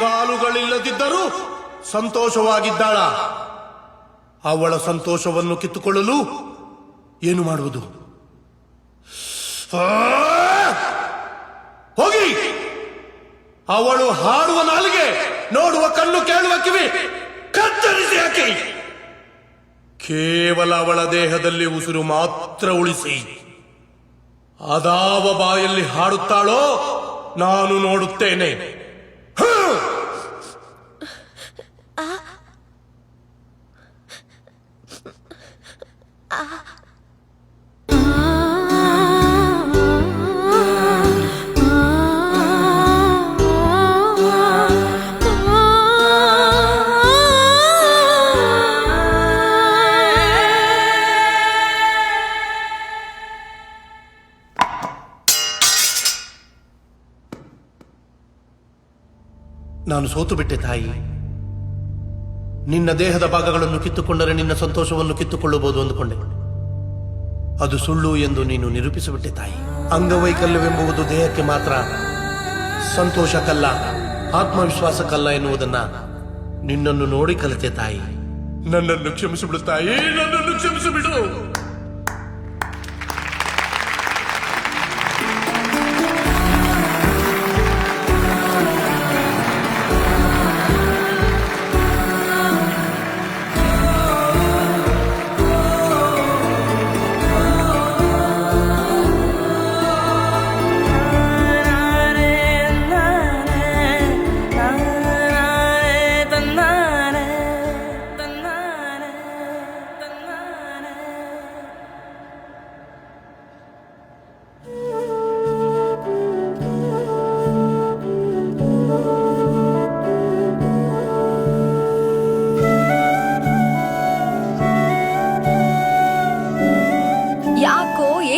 ಕಾಲುಗಳಿಲ್ಲದಿದ್ದರೂ ಸಂತೋಷವಾಗಿದ್ದಾಳ. ಅವಳ ಸಂತೋಷವನ್ನು ಕಿತ್ತುಕೊಳ್ಳಲು ಏನು ಮಾಡುವುದು? ಹೋಗಿ, ಅವಳು ಹಾಡುವ ನಾಲಿಗೆ, ನೋಡುವ ಕಣ್ಣು, ಕೇಳುವ ಕಿವಿ ಕತ್ತರಿಸಿ ಹಾಕಿ, ಕೇವಲ ಅವಳ ದೇಹದಲ್ಲಿ ಉಸಿರು ಮಾತ್ರ ಉಳಿಸಿ, ಅದಾವ ಬಾಯಲ್ಲಿ ಹಾಡುತ್ತಾಳೋ ನಾನು ನೋಡುತ್ತೇನೆ. ನಾನು ಸೋತು ಬಿಟ್ಟೆ ತಾಯಿ. ನಿನ್ನ ದೇಹದ ಭಾಗಗಳನ್ನು ಕಿತ್ತುಕೊಂಡರೆ ನಿನ್ನ ಸಂತೋಷವನ್ನು ಕಿತ್ತುಕೊಳ್ಳಬಹುದು ಅಂದುಕೊಂಡೆ. ಅದು ಸುಳ್ಳು ಎಂದು ನೀನು ನಿರೂಪಿಸಿಬಿಟ್ಟೆ ತಾಯಿ. ಅಂಗವೈಕಲ್ಯವೆಂಬುದು ದೇಹಕ್ಕೆ ಮಾತ್ರ, ಸಂತೋಷಕ್ಕಲ್ಲ, ಆತ್ಮವಿಶ್ವಾಸಕ್ಕಲ್ಲ ಎನ್ನುವುದನ್ನ ನಿನ್ನನ್ನು ನೋಡಿ ಕಲಿತೆ ತಾಯಿ. ನನ್ನನ್ನು ಕ್ಷಮಿಸಿಬಿಡು ತಾಯಿ, ನನ್ನನ್ನು ಕ್ಷಮಿಸಿಬಿಡು.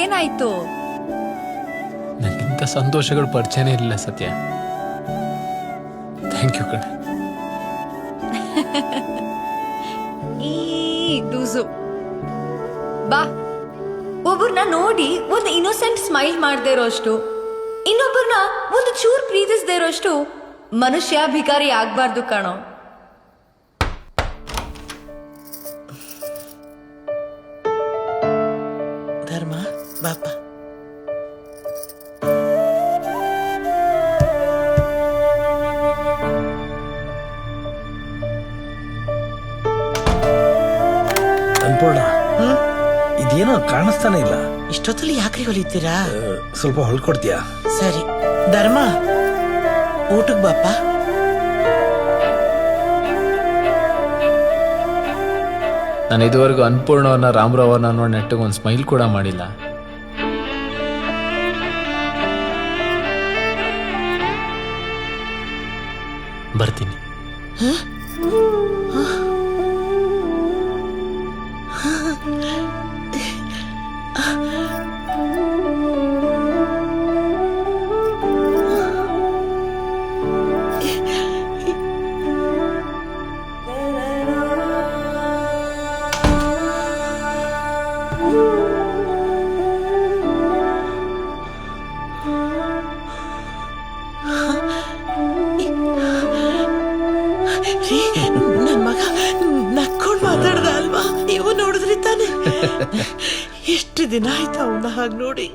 ಏನಾಯ್ತು? ನನಗಿಂತ ಸಂತೋಷಗಳು ಪರಿಚಯನೇ ಇರಲಿಲ್ಲ ಸತ್ಯ. ಥ್ಯಾಂಕ್ ಯು ಕಣೆ. ಈ ದೂಸು ಬಾ. ಒಬ್ಬರನ್ನ ನೋಡಿ ಒಂದು ಇನ್ನೋಸೆಂಟ್ ಸ್ಮೈಲ್ ಮಾಡದೇ ಇರೋಷ್ಟು, ಇನ್ನೊಬ್ಬರನ್ನ ಒಂದು ಚೂರ್ ಪ್ರೀತಿಸದೇ ಇರೋಷ್ಟು ಮನುಷ್ಯ ಭಿಕಾರಿ ಆಗ್ಬಾರ್ದು ಕಣೋ. ಧರ್ಮ ಬಾಪ. ಅನ್ಪೂರ್ಣ, ಇದೇನೋ ಕಾಣಿಸ್ತಾನೆ ಇಲ್ಲ. ಇಷ್ಟೊತ್ತಲ್ಲಿ ಯಾಕ್ರಿ ಹೊಲಿತೀರಾ? ಸ್ವಲ್ಪ ಹೊಲ್ಕೊಡ್ತೀಯಾ? ಸರಿ. ಧರ್ಮ, ಊಟಕ್ ಬಾಪ. ನಾನು ಇದುವರೆಗೂ ಅನ್ಪೂರ್ಣವನ್ನ, ರಾಮರಾವನ್ನ ನೋಡಿ ನೆಟ್ಟಿಗೆ ಒಂದು ಸ್ಮೈಲ್ ಕೂಡ ಮಾಡಿಲ್ಲ. ಬರ್ತೀನಿ. ನನ್ ಮಗ ನಕ್ಕೊಂಡ್ ಮಾತಾಡ್ದ ಅಲ್ವಾ? ನೀವು ನೋಡಿದ್ರಿ ತಾನೆ? ಎಷ್ಟು ದಿನ ಆಯ್ತು ಅವನ್ನ ಹಾಗೆ ನೋಡಿ.